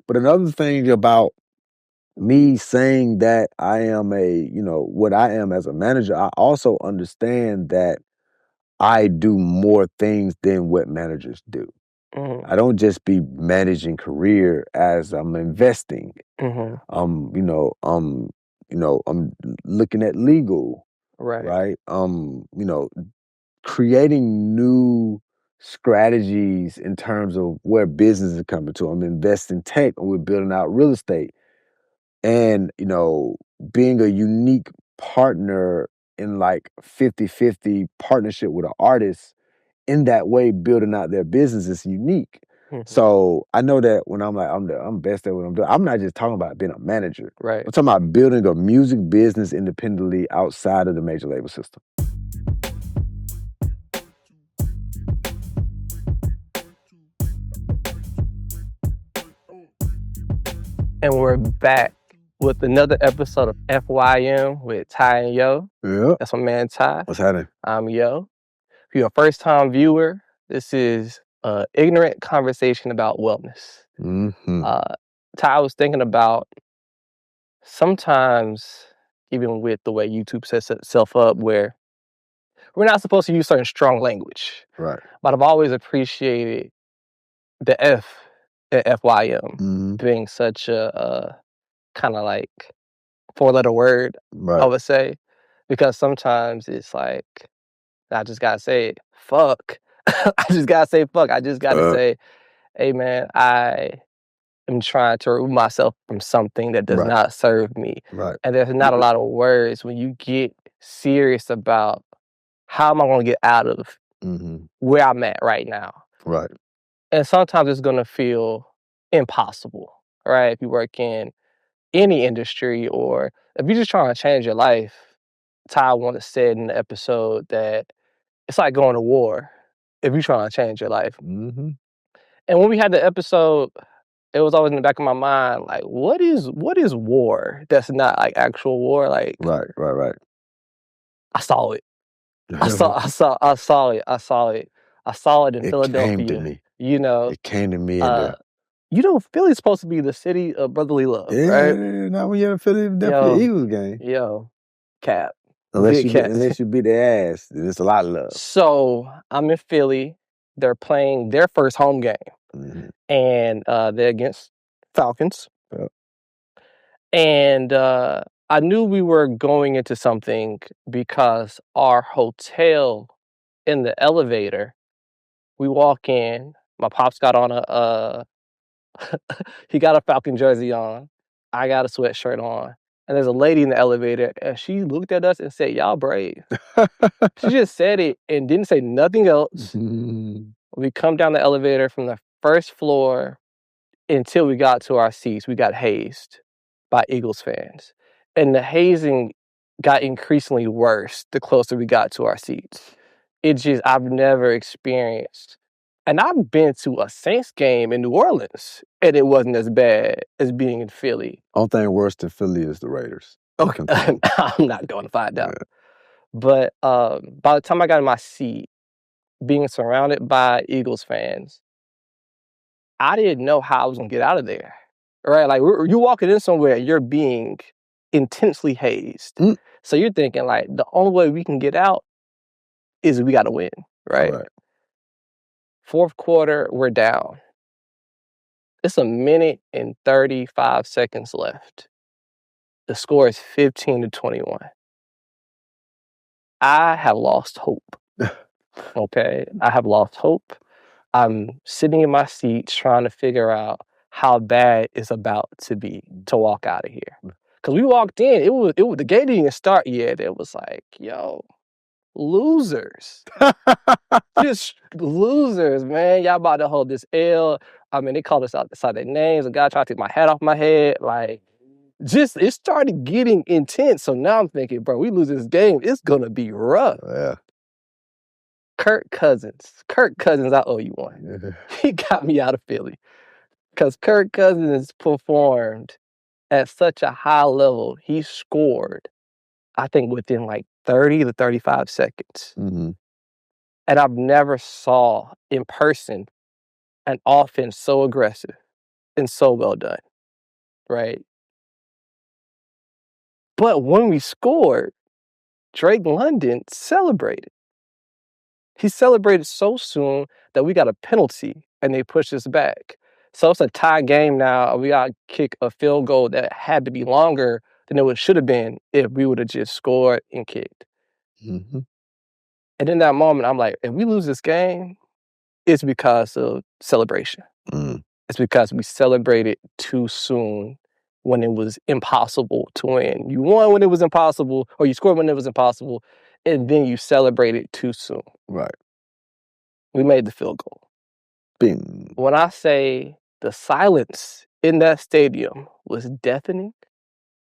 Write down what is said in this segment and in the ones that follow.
But another thing about me saying that I am what I am as a manager, I also understand that I do more things than what managers do. Mm-hmm. I don't just be managing career as I'm investing. Mm-hmm. I'm looking at legal, Right. right? Creating new strategies in terms of where business is coming to. I'm investing tech and we're building out real estate. And, being a unique partner in like 50-50 partnership with an artist in that way, building out their business is unique. Mm-hmm. So I know that when I'm like, I'm best at what I'm doing, I'm not just talking about being a manager. Right. I'm talking about building a music business independently outside of the major label system. And we're back with another episode of FYM with Ty and Yo. Yeah. That's my man Ty. What's happening? I'm Yo. If you're a first-time viewer, this is an ignorant conversation about wellness. Mm-hmm. Ty was thinking about sometimes, even with the way YouTube sets itself up, where we're not supposed to use certain strong language. Right. But I've always appreciated the F at FYM Mm-hmm. being such a kind of like 4-letter word, Right. I would say, because sometimes it's like, I just gotta say, fuck. I just gotta say, fuck. I just gotta say, hey man, I am trying to remove myself from something that does not serve me. Right. And there's not a lot of words when you get serious about how am I gonna get out of where I'm at right now. Right. And sometimes it's gonna feel impossible, right? If you work in any industry or if you're just trying to change your life, Ty once said in the episode that it's like going to war if you're trying to change your life. Mm-hmm. And when we had the episode, it was always in the back of my mind, like, what is war that's not like actual war? Like, Right. I saw it. I saw it. I saw it in Philadelphia. Came to me. You know, It came to me. Philly's supposed to be the city of brotherly love, Yeah, right? not when you're in Philadelphia Eagles game. Yo, cap. Unless you beat their ass, then it's a lot of love. So I'm in Philly. They're playing their first home game. Mm-hmm. And they're against Falcons. Yep. And I knew we were going into something because our hotel, in the elevator, we walk in, my pops got on he got a Falcon jersey on, I got a sweatshirt on, and there's a lady in the elevator, and she looked at us and said, y'all brave. She just said it and didn't say nothing else. We come down the elevator from the first floor until we got to our seats. We got hazed by Eagles fans. And the hazing got increasingly worse the closer we got to our seats. I've never experienced. And I've been to a Saints game in New Orleans, and it wasn't as bad as being in Philly. Only thing worse than Philly is the Raiders. Okay, I'm not going to find out. Yeah. But by the time I got in my seat, being surrounded by Eagles fans, I didn't know how I was going to get out of there. Right? Like, you're walking in somewhere, you're being intensely hazed. So you're thinking, like, the only way we can get out is we got to win, right? Fourth quarter, we're down. It's 1 minute and 35 seconds left. The score is 15-21. I have lost hope. Okay? I have lost hope. I'm sitting in my seat trying to figure out how bad it's about to be to walk out of here. Because we walked in, it was the game didn't even start yet. It was like, yo, losers. Just losers, man. Y'all about to hold this L. I mean, they called us outside their names. A guy tried to take my hat off my head. Like, just, it started getting intense. So now I'm thinking, bro, we lose this game, it's going to be rough. Yeah. Kirk Cousins, I owe you one. He got me out of Philly. Because Kirk Cousins performed at such a high level. He scored, I think, within like 30 to 35 seconds. And I've never saw in person an offense so aggressive. and so well done, right? But when we scored, Drake London celebrated. He celebrated so soon that we got a penalty and they pushed us back. So it's a tie game now. We got to kick a field goal that had to be longer than it should have been if we would have just scored and kicked. Mm-hmm. And in that moment, I'm like, if we lose this game, it's because of celebration. Mm. It's because we celebrated too soon when it was impossible to win. You won when it was impossible, or you scored when it was impossible, and then you celebrated too soon. Right. We made the field goal. Bing. When I say the silence in that stadium was deafening,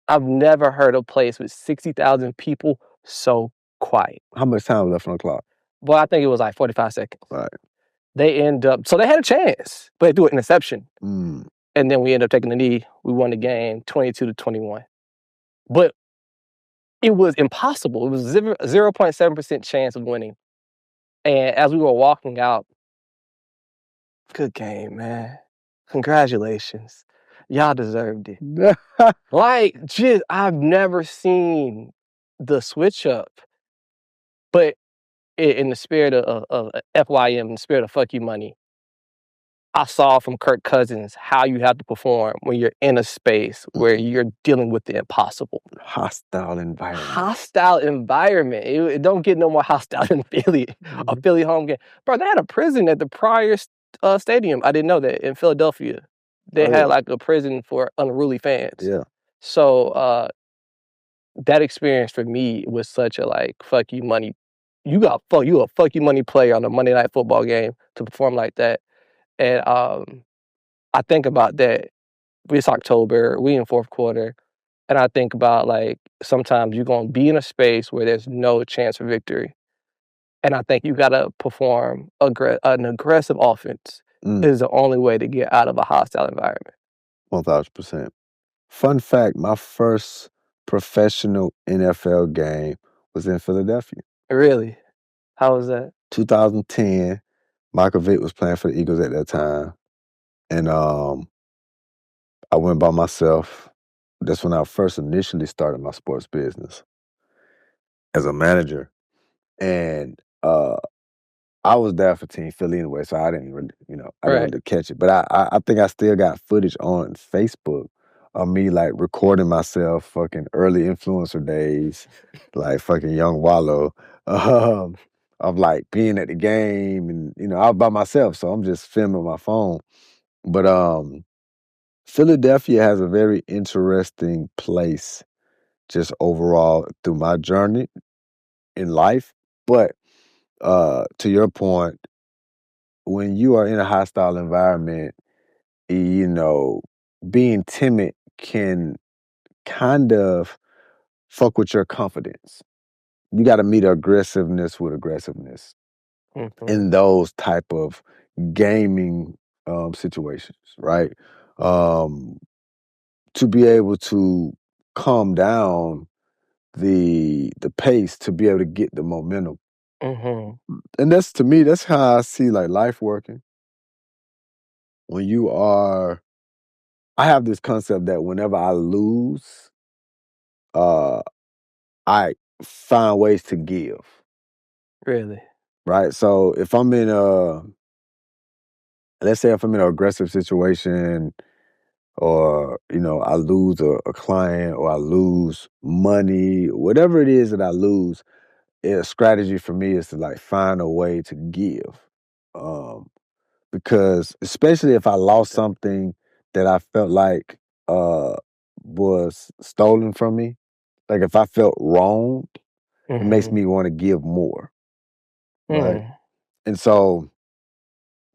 I've never heard a place with 60,000 people so quiet. How much time was left on the clock? Well, I think it was like 45 seconds. Right. They end up, so they had a chance, but they threw an interception. Mm. And then we ended up taking the knee. We won the game 22-21. But it was impossible. It was 0.7% chance of winning. And as we were walking out, good game, man. Congratulations. Y'all deserved it. Like, just, I've never seen the switch up. But in the spirit of FYM, in the spirit of fuck you money, I saw from Kirk Cousins how you have to perform when you're in a space where you're dealing with the impossible. Hostile environment. Hostile environment. It don't get no more hostile than Philly. A Philly home game. Bro, they had a prison at the prior stadium. I didn't know that, in Philadelphia. They had like a prison for unruly fans. Yeah. So that experience for me was such a like fuck you money. You a fuck you money player on a Monday Night Football game to perform like that. And I think about that. It's October, we in fourth quarter, and I think about like sometimes you're gonna be in a space where there's no chance for victory. And I think you gotta perform an aggressive offense is the only way to get out of a hostile environment. 1,000%. Fun fact, my first professional NFL game was in Philadelphia. Really? How was that? 2010, Michael Vick was playing for the Eagles at that time. And I went by myself. That's when I first initially started my sports business as a manager. And I was there for Team Philly anyway, so I didn't really, I didn't really catch it. But I think I still got footage on Facebook of me like recording myself fucking early influencer days, like fucking Young Wallow, of like being at the game and I was by myself, so I'm just filming my phone. But Philadelphia has a very interesting place just overall through my journey in life. But to your point, when you are in a hostile environment, being timid can kind of fuck with your confidence. You got to meet aggressiveness with aggressiveness in those type of gaming situations, right? To be able to calm down the pace, to be able to get the momentum. And that's, to me, that's how I see like life working. When you are, I have this concept that whenever I lose, I find ways to give. Really? Right? So if I'm in let's say if I'm in an aggressive situation or, I lose a client or I lose money, whatever it is that I lose, a strategy for me is to like find a way to give. Because especially if I lost something that I felt like was stolen from me, like if I felt wronged, it makes me want to give more. Right. And so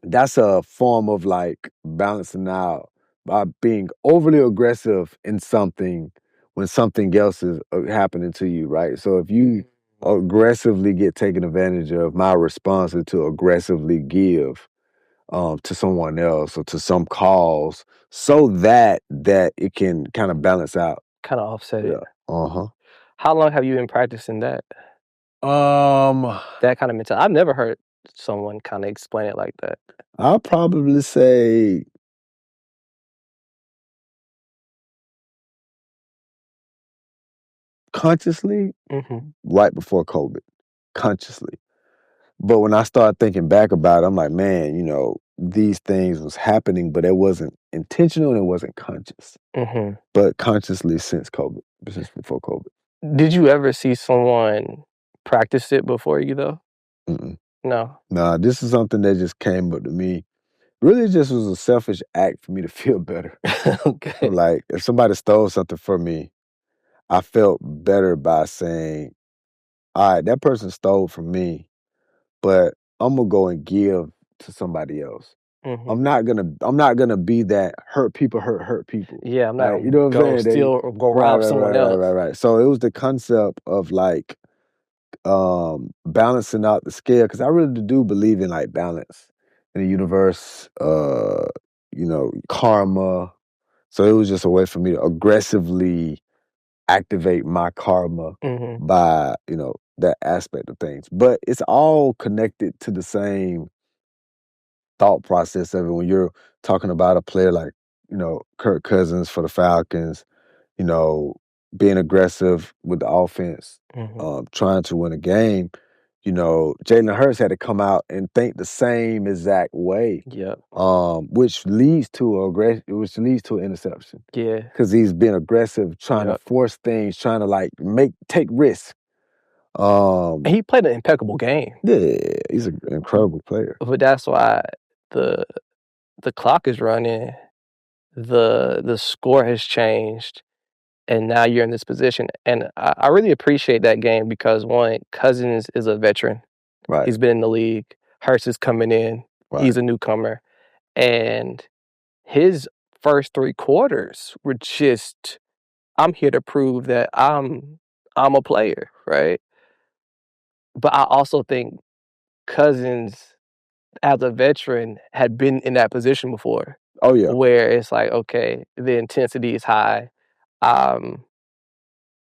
that's a form of like balancing out by being overly aggressive in something when something else is happening to you, right? So if you aggressively get taken advantage of, my response is to aggressively give to someone else or to some cause so that it can kind of balance out. Kind of offset it. Uh-huh. How long have you been practicing that? That kind of mentality. I've never heard someone kind of explain it like that. I'll probably say consciously Mhm. right before COVID, consciously. But when I started thinking back about it, I'm like, man, these things was happening, but it wasn't intentional and it wasn't conscious. Mhm. But consciously since COVID, since before COVID. Did you ever see someone practice it before you, though? Mm-mm. No. Nah, this is something that just came up to me. Really just was a selfish act for me to feel better. Okay. Like if somebody stole something from me, I felt better by saying, all right, that person stole from me, but I'm gonna go and give to somebody else. Mhm. I'm not gonna be that hurt people. Yeah, I'm not Like, you gonna know what I'm go saying? steal They or go right, rob right, right, someone right, right, else. right. So it was the concept of like balancing out the scale because I really do believe in like balance in the universe, karma. So it was just a way for me to aggressively activate my karma Mhm. by, that aspect of things. But it's all connected to the same thought process of it when you're talking about a player like, Kirk Cousins for the Falcons, you know, being aggressive with the offense, Mhm. trying to win a game. Jalen Hurts had to come out and think the same exact way, Yep. which leads to an interception Yeah. because he's been aggressive, trying to Yep. force things, trying to like take risks. And Um, he played an impeccable game, yeah, he's an incredible player. but that's why the the clock is running, the score has changed, and now you're in this position. And I really appreciate that game because one, Cousins is a veteran. Right, He's been in the league. Hurst is coming in. right. He's a newcomer. And his first 3 quarters were just, I'm here to prove that I'm a player, right? But I also think Cousins, as a veteran, had been in that position before Oh yeah. where it's like, okay, the intensity is high. I'm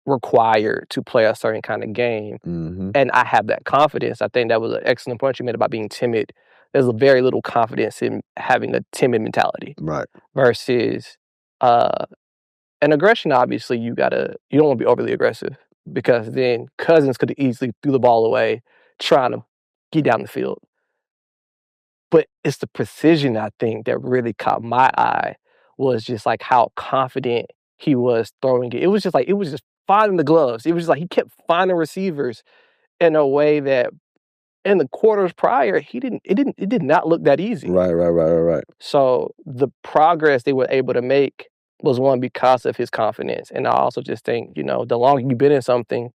required to play a certain kind of game. Hmm. And I have that confidence. I think that was an excellent point you made about being timid. There's a very little confidence in having a timid mentality Right, versus uh an aggression. Obviously, you don't want to be overly aggressive because then Cousins could have easily threw the ball away trying to get down the field. But it's the precision, I think, that really caught my eye was just, like, how confident he was throwing it. It was just finding the gloves. It was just like he kept finding receivers in a way that in the quarters prior, it did not look that easy. right, right, right, right, right. So, the progress they were able to make was, one, because of his confidence, and I also just think, the longer you've been in something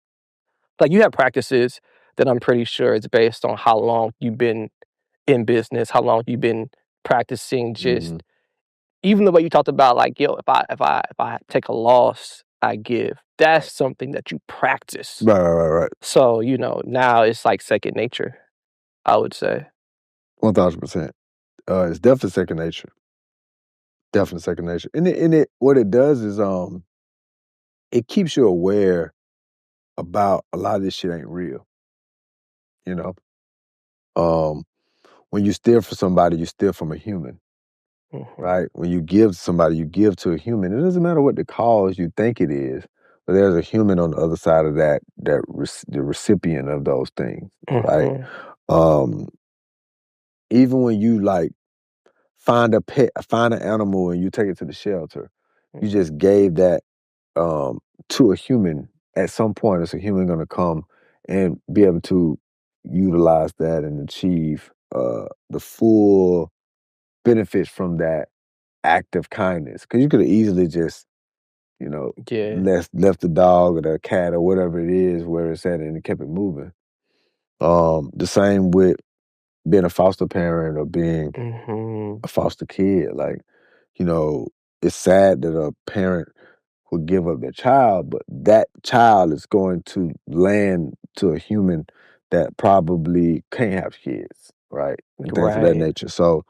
like, you have practices that I'm pretty sure it's based on how long you've been in business, how long you've been practicing, Hmm. just even the way you talked about, like, yo, if I take a loss, I give. That's something that you practice. Right, right, right, right. So, now it's like second nature, I would say. 1000%. It's definitely second nature. Definitely second nature. And what it does is it keeps you aware about a lot of this shit ain't real, you know? Um when you steal from somebody, you steal from a human, Mhm, right? When you give to somebody, you give to a human. It doesn't matter what the cause you think it is, but there's a human on the other side of the recipient of those things, right? mhm, Um even when you like find a pet, find an animal and you take it to the shelter, you mhm. just gave that um, to a human. At some point, is a human going to come and be able to utilize that and achieve the full benefits from that act of kindness? Because you could have easily just, Yeah. left the dog or the cat or whatever it is where it's at and kept it moving. The same with being a foster parent or being Mhm. a foster kid. Like, you know, it's sad that a parent would give up their child, but that child is going to land to a human that probably can't have kids, right? And things of that Right. nature. So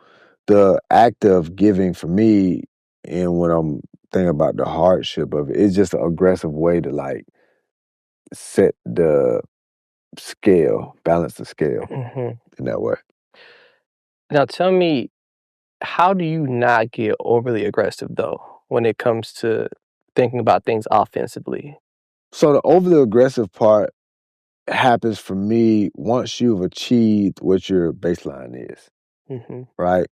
the act of giving for me, and when I'm thinking about the hardship of it, it's just an aggressive way to like set the scale, balance the scale Mhm. in that way. Now tell me, how do you not get overly aggressive, though, when it comes to thinking about things offensively? So the overly aggressive part happens for me once you've achieved what your baseline is, Mhm. right?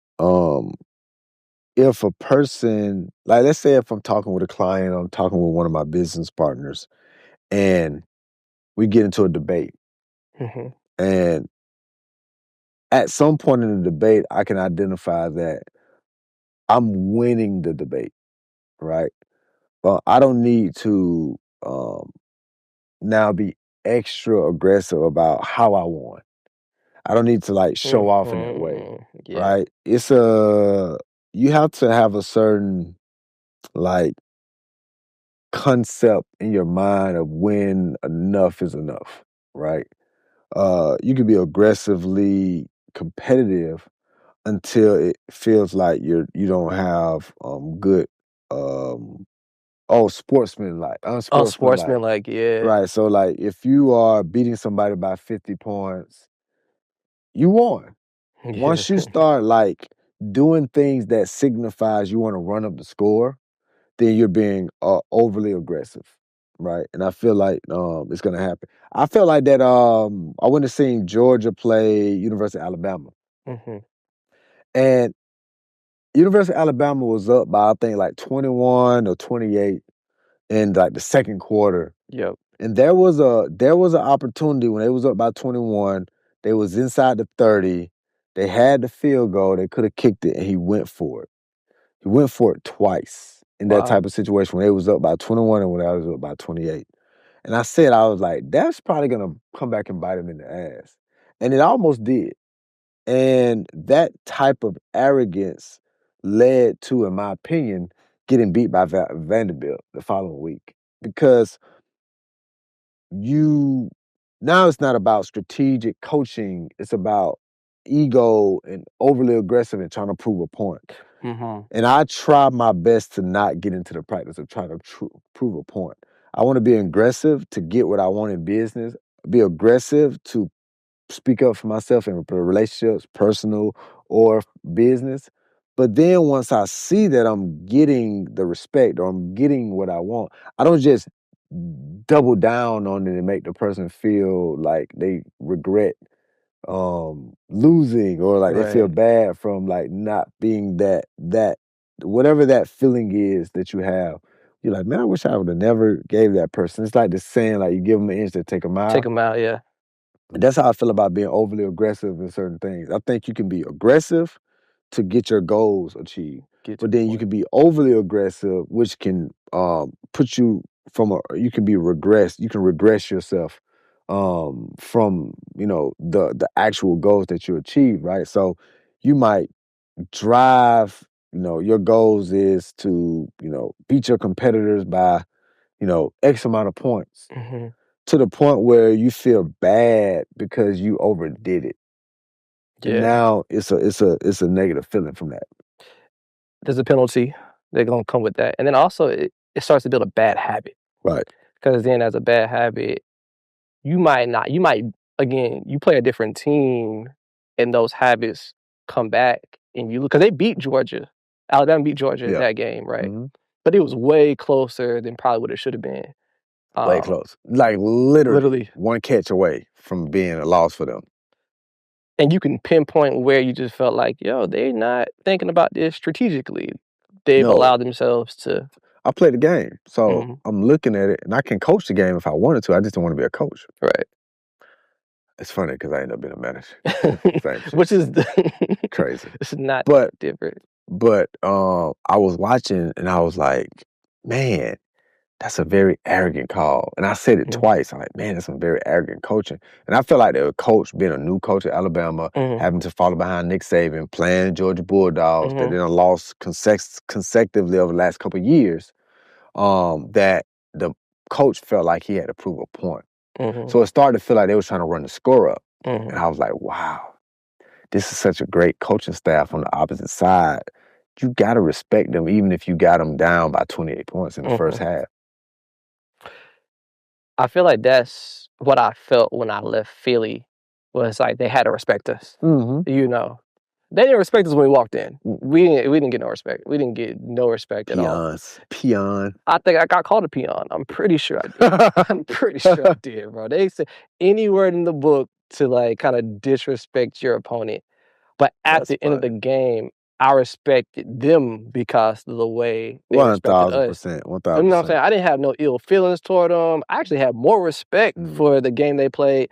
If a person, like, let's say if I'm talking with a client, I'm talking with one of my business partners, and we get into a debate, Mhm. and at some point in the debate, I can identify that I'm winning the debate, right? Well, I don't need to um, now be extra aggressive about how I won. I don't need to like show off in that way, Mhm. Yeah. right? It's a You have to have a certain like concept in your mind of when enough is enough, right? You can be aggressively competitive until it feels like you don't have good um Oh, unsportsmanlike. sportsman-like, yeah. Right. So like if you are beating somebody by 50 points, you won. Yeah. Once you start like doing things that signifies you want to run up the score, then you're being overly aggressive. Right. And I feel like it's gonna happen. I felt like that I went to see Georgia play University of Alabama. Mhm. And University of Alabama was up by I think like 21 or 28 in like the second quarter. Yep. And there was an opportunity when they was up by 21. They was inside the 30. They had the field goal. They could have kicked it, and he went for it. He went for it twice in that Wow. type of situation when they was up by 21 and when I was up by 28. And I was like, that's probably gonna come back and bite him in the ass. And it almost did. And that type of arrogance led to, in my opinion, getting beat by Vanderbilt the following week. Because you now it's not about strategic coaching, it's about ego and overly aggressive and trying to prove a point. Mhm. And I try my best to not get into the practice of trying to prove a point. I want to be aggressive to get what I want in business, be aggressive to speak up for myself in relationships, personal or business. But then once I see that I'm getting the respect or I'm getting what I want, I don't just double down on it and make the person feel like they regret losing or like they feel Right. bad from like not being that whatever that feeling is that you have. You're like, man, I wish I would have never gave that person. It's like the saying, like you give them an inch, they take a Take mile. him out, yeah. And that's how I feel about being overly aggressive in certain things. I think you can be aggressive to get your goals achieved, Get to but the then you point. can be overly aggressive, which can put you from a. You can be regress. You can regress yourself from the actual goals that you achieve. Right. So you might drive. Your goals is to beat your competitors by X amount of points Mhm. to the point where you feel bad because you overdid it. And Yeah. now it's a negative feeling from that. There's a penalty. They're gonna come with that. And then also it starts to build a bad habit. Right. Because then as a bad habit, you might again, you play a different team and those habits come back and you look because they beat Georgia. Alabama beat Georgia Yeah. that game, right? Mhm. But it was way closer than probably what it should have been. Way Um, close. Like literally Literally. one catch away from being a loss for them. And you can pinpoint where you just felt like, yo, they're not thinking about this strategically. They've No, allowed themselves to. I play the game. So Mhm, I'm looking at it and I can coach the game if I wanted to. I just don't want to be a coach. right. It's funny because I end up being a manager. Same Which shit. is Crazy. it's not But different. I was watching and I was like, man, that's a very arrogant call. And I said it Mhm, twice. I'm like, man, that's some very arrogant coaching. And I feel like the coach, being a new coach at Alabama, mhm, having to follow behind Nick Saban, playing Georgia Bulldogs, that mhm, they done lost consecutively over the last couple of years, that the coach felt like he had to prove a point. mhm, So it started to feel like they was trying to run the score up. And mhm, I was like, wow, this is such a great coaching staff on the opposite side. You got to respect them, even if you got them down by 28 points in the first mhm. half. I feel like that's what I felt when I left Philly was like they had to respect us, Hmm. you know. They didn't respect us when we walked in. Mm. We didn't get no respect. We didn't get no respect at all. Peon. I think I got called a peon. I'm pretty sure I did. I'm pretty sure I did, bro. They said any word in the book to like kind of disrespect your opponent. But at That's the end of the funny. game, I respected them because of the way they respected us. 1000%. You know what I'm 1000%. saying? I didn't have no ill feelings toward them. I actually had more respect Mm. for the game they played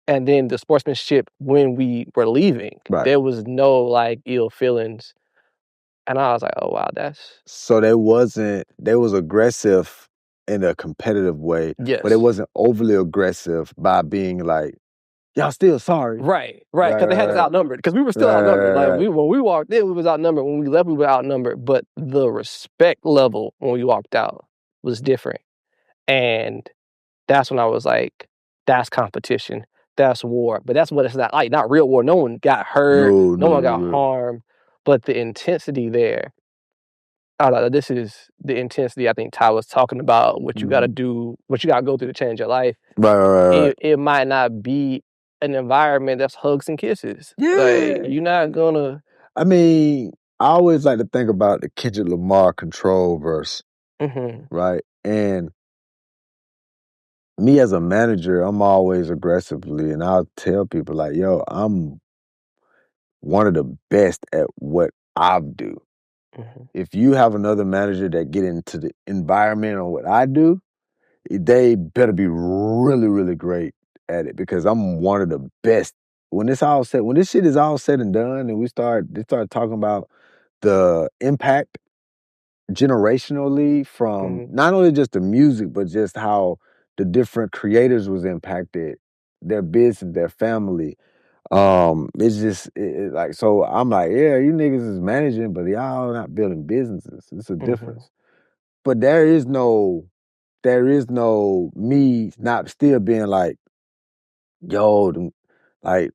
and then the sportsmanship when we were leaving. Right. There was no like ill feelings. And I was like, oh wow, that's So they was aggressive in a competitive way, but it yes. wasn't overly aggressive by being like, y'all still sorry. Right, Right, because they had us right, outnumbered. Because we were still right, outnumbered. right, Like right. when we walked in, we was outnumbered. When we left, we were outnumbered. But the respect level when we walked out was different. And that's when I was like, that's competition. That's war. But that's what it's not like. Not real war. No one got hurt. No, No no, one no, got no. harmed. But the intensity there, this is the intensity I think Ty was talking about, what you gotta do, what you gotta go through to change your life. Right, right, right. It might not be an environment that's hugs and kisses. Like Yeah. you're not gonna I mean, I always like to think about the Kendrick Lamar control verse, mhm, right? And me as a manager, I'm always aggressively, and I'll tell people like, yo, I'm one of the best at what I do. mhm, If you have another manager that get into the environment on what I do, they better be really, really great at it because I'm one of the best. When this shit is all said and done, and they start talking about the impact generationally from mhm, not only just the music, but just how the different creators was impacted, their business, their family. It's just like so. I'm like, yeah, you niggas is managing, but y'all not building businesses. It's a mhm, difference. But there is no me not still being like, yo, like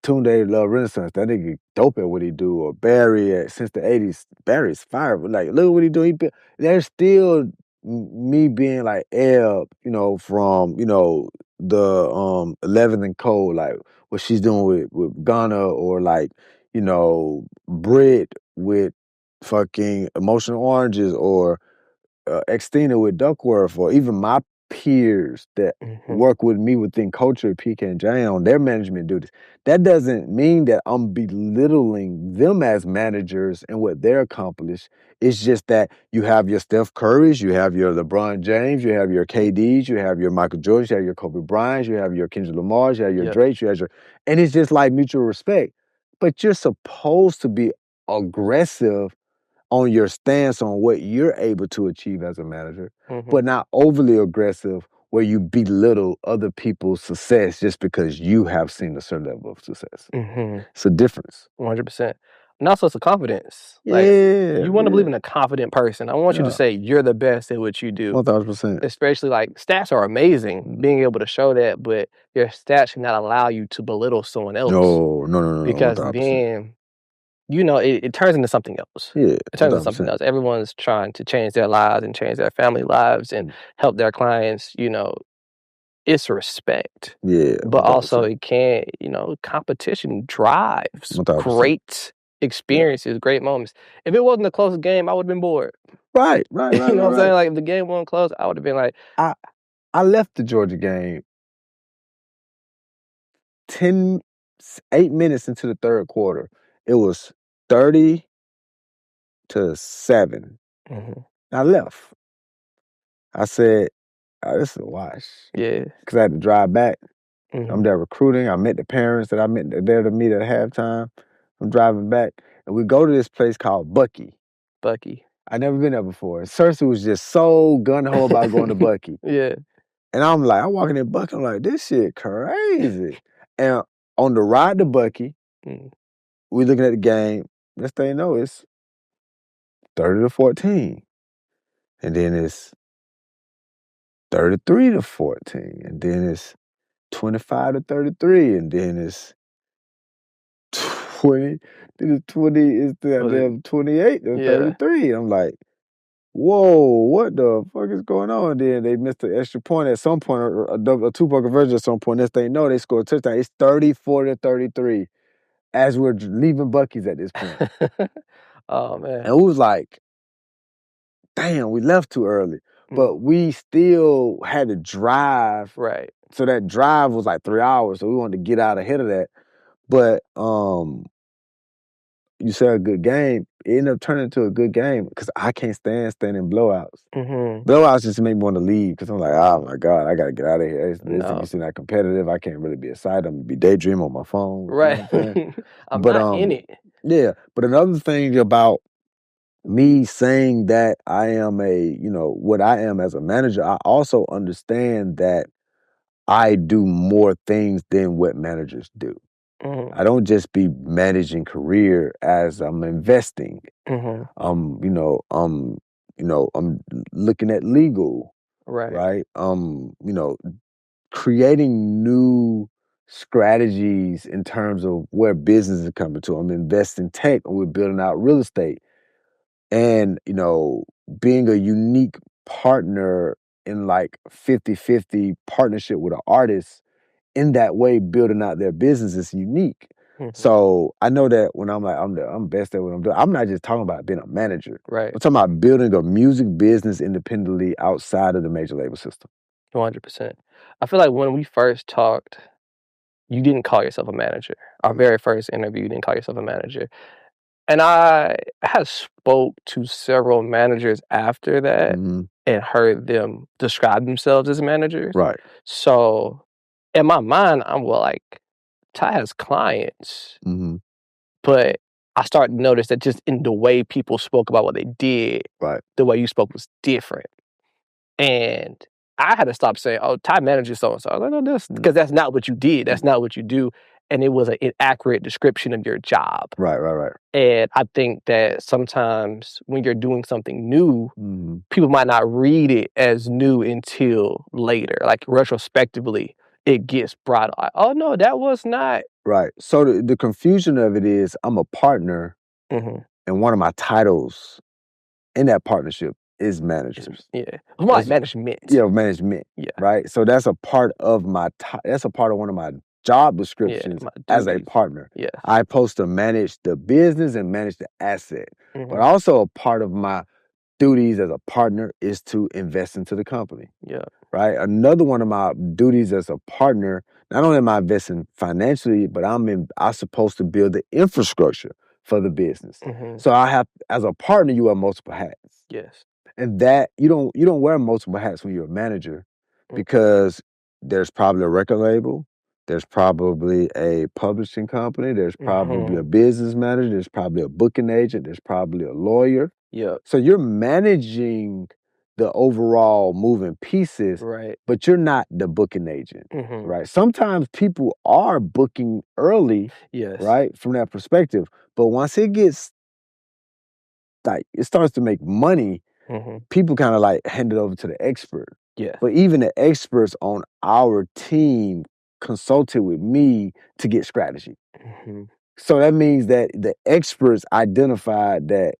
Tunde Love Renaissance, that nigga dope at what he do, or Barry since the '80s. Barry's fire, but like look what he do. There's still me being like from the 11th and Cole, like what she's doing with Ghana, or like Brit with fucking Emotional Oranges, or Xtina with Duckworth, or even my peers that mhm, work with me within culture at PK and J on their management duties. That doesn't mean that I'm belittling them as managers and what they're accomplished. It's just that you have your Steph Currys, you have your LeBron James, you have your KDs, you have your Michael Jordans, you have your Kobe Bryants, you have your Kendrick Lamars, you have your yep, Drakes, and it's just like mutual respect. But you're supposed to be aggressive on your stance on what you're able to achieve as a manager, mhm, but not overly aggressive where you belittle other people's success just because you have seen a certain level of success. mhm, It's a difference. 100%. And also it's a confidence. Like Yeah, you want to believe yeah, in a confident person. I want you to yeah. say you're the best at what you do. 1000%. Especially like stats are amazing, Mm. being able to show that, but your stats should not allow you to belittle someone else No, no, no, no, no, because 1000%. then it turns into something else. Yeah, It turns into something 1000%. else. Everyone's trying to change their lives and change their family lives and Mm. help their clients. It's respect, Yeah, but also 1000%. it can't. Competition drives 1000%. great Yeah. experiences, great moments. If it wasn't a close game, I would have been bored. Right, right, right, You know right, what I'm saying? right. Like if the game wasn't close, I would have been like, I I left the Georgia game 10, 8 minutes into the third quarter. It was 30-7. mhm, I left. I said, "Oh, this is a wash," yeah, because I had to drive back. I'm mhm, there recruiting. I met the parents that I met there to meet at halftime. I'm driving back, and we go to this place called Bucky. Bucky. I never been there before. Cersei was just so gung-ho about going to Bucky. Yeah. And I'm walking in Bucky, I'm like, this shit crazy. And on the ride to Bucky, Mm. we looking at the game. Next thing you know, it's 30-14. And then it's 33-14. And then it's 25-33. And then it's 20. Then it's 20, it's the Was it? damn 28 to Yeah. 33. I'm like, whoa, what the fuck is going on? Then they missed the extra point at some point, or a two-point conversion at some point. Next thing you know, they scored a touchdown. It's 34-33. as we're leaving Buc-ee's at this point. Oh, man. And we was like, damn, we left too early. But Mhm. we still had to drive. Right. So that drive was like 3 hours. So we wanted to get out ahead of that. But you said a good game. It ended up turning into a good game because I can't stand standing blowouts. Mhm. Blowouts just make me want to leave because I'm like, oh my God, I got to get out of here. This No. thing seems not competitive. I can't really be excited. I'm going to be daydreaming on my phone. You know Right. what I'm saying? I'm But not in it. yeah. But another thing about me saying that I am what I am as a manager, I also understand that I do more things than what managers do. Mhm. I don't just be managing career as I'm investing. Mhm. I'm looking at legal, Right. right? Creating new strategies in terms of where business is coming to. I'm investing tech and we're building out real estate. And, being a unique partner in like 50-50 partnership with an artist in that way, building out their business is unique. Mhm. So I know that when I'm like, I'm best at what I'm doing, I'm not just talking about being a manager. Right. I'm talking about building a music business independently outside of the major label system. 100%. I feel like when we first talked, you didn't call yourself a manager. Our very first interview, you didn't call yourself a manager. And I had spoke to several managers after that Hmm. and heard them describe themselves as managers. Right. So in my mind, I'm well, like, Ty has clients, Hmm. but I started to notice that just in the way people spoke about what they did, Right. the way you spoke was different. And I had to stop saying, "Oh, Ty manages so and so." I was like, "No, that's Mm, because that's not what you did. That's mm. not what you do." And it was an inaccurate description of your job. Right. Right. Right. And I think that sometimes when you're doing something new, Hmm. people might not read it as new until later. Like retrospectively, it gets brought up. Oh no, that was not. Right. So the confusion of it is I'm a partner Mhm. and one of my titles in that partnership is managers. Yeah, more like That's management. management, Yeah, right? So that's a part of that's a part of one of my job yeah, descriptions my as a duties. partner. Yes. I'm supposed to manage the business and manage the asset. But Mhm. also a part of my duties as a partner is to invest into the company, Yeah. right? Another one of my duties as a partner, not only am I investing financially, but I'm supposed to build the infrastructure for the business. Mhm. So I have, as a partner, you wear multiple hats. Yes. And that you don't wear multiple hats when you're a manager Mm. because there's probably a record label, there's probably a publishing company, there's probably a Mhm. business manager, there's probably a booking agent, there's probably a lawyer. Yeah. So you're managing the overall moving pieces, Right. but you're not the booking agent, Mhm. right? Sometimes people are booking early, Yes. right, from that perspective. But once it gets like it starts to make money, Mhm. people kind of like hand it over to the expert. Yes. But even the experts on our team consulted with me to get strategy. Mhm. So that means that the experts identified that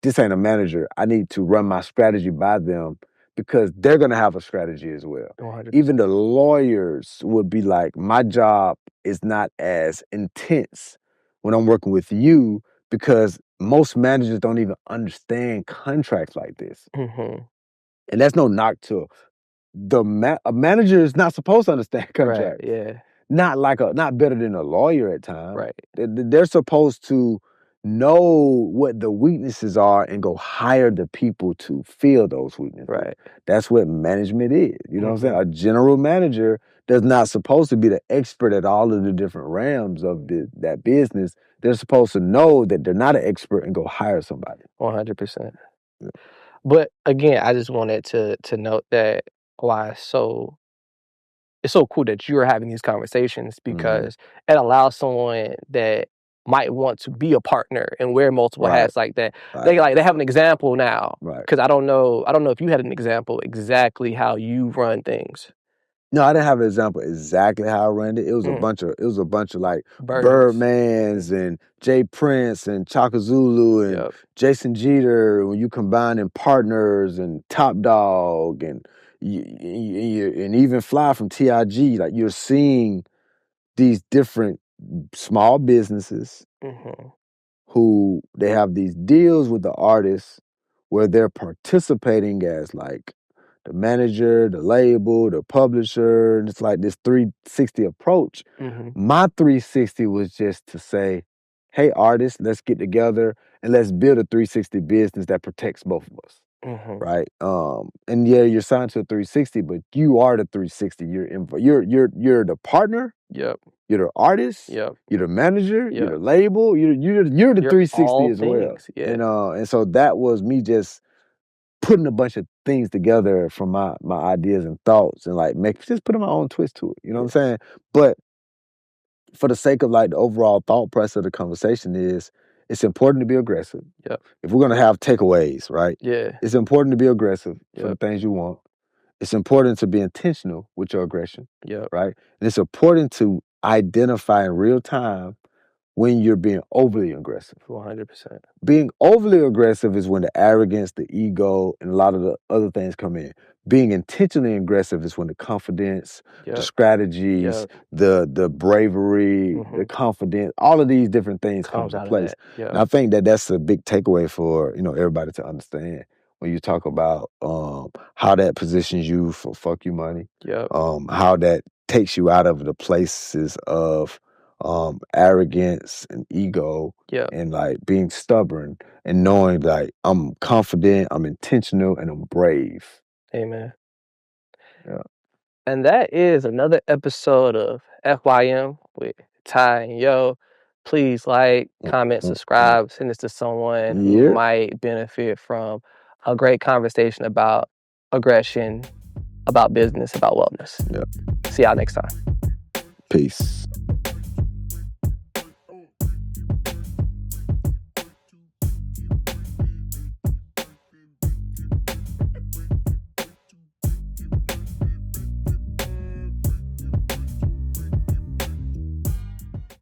this ain't a manager. I need to run my strategy by them because they're going to have a strategy as well. 100%. Even the lawyers would be like, my job is not as intense when I'm working with you because most managers don't even understand contracts like this. Mhm. And that's no knock to a manager is not supposed to understand Right. contracts. Yeah. Not better than a lawyer at times. Right. They're supposed to know what the weaknesses are and go hire the people to fill those weaknesses. Right. That's what management is. You know what I'm saying? Mhm. A general manager does not supposed to be the expert at all of the different realms of that business. They're supposed to know that they're not an expert and go hire somebody. 100%. Yeah. But again, I just wanted to note that why it's so cool that you're having these conversations Hmm. because it allows someone that might want to be a partner and wear multiple Right. hats like that. Right. They have an example now Right. because I don't know if you had an example exactly how you run things. No, I didn't have an example exactly how I ran it. Mm. It was a bunch of like Versions. Birdmans and Jay Prince and Chaka Zulu and Yep. Jason Jeter when you combine in partners and Top Dog and and even Fly from TIG. Like you're seeing these different small businesses Mhm. who they have these deals with the artists where they're participating as like the manager, the label, the publisher, and it's like this 360 approach. Mhm. My 360 was just to say, hey, artists, let's get together and let's build a 360 business that protects both of us. Mhm. Right. And yeah, you're signed to a 360, but you are the 360. You're the partner, Yep. you're the artist, Yep. you're the manager, you're Yep. the label, you're the You're 360 all as well. things. Yeah. And so that was me just putting a bunch of things together from my ideas and thoughts and like just putting my own twist to it. You know what I'm Yeah. saying? But for the sake of like the overall thought process of the conversation is it's important to be aggressive. Yep. If we're gonna have takeaways, right? Yeah. It's important to be aggressive for the Yep. things you want. It's important to be intentional with your aggression, Yep. right? And it's important to identify in real time when you're being overly aggressive. 100%. Being overly aggressive is when the arrogance, the ego, and a lot of the other things come in. Being intentionally aggressive is when the confidence, the Yep. strategies, Yep. the bravery, the Mhm. confidence, all of these different things come Comes into out of place. that. Yep. And I think that that's a big takeaway for everybody to understand when you talk about how that positions you for fuck you money, Yep. how that takes you out of the places of arrogance and ego Yep. and like being stubborn and knowing like I'm confident, I'm intentional, and I'm brave. Amen. Yeah. And that is another episode of FYM with Ty and Yo. Please like, Mm, comment, mm, mm. subscribe, send this to someone who Yeah. might benefit from a great conversation about aggression, about business, about wellness. Yeah. See y'all next time. Peace.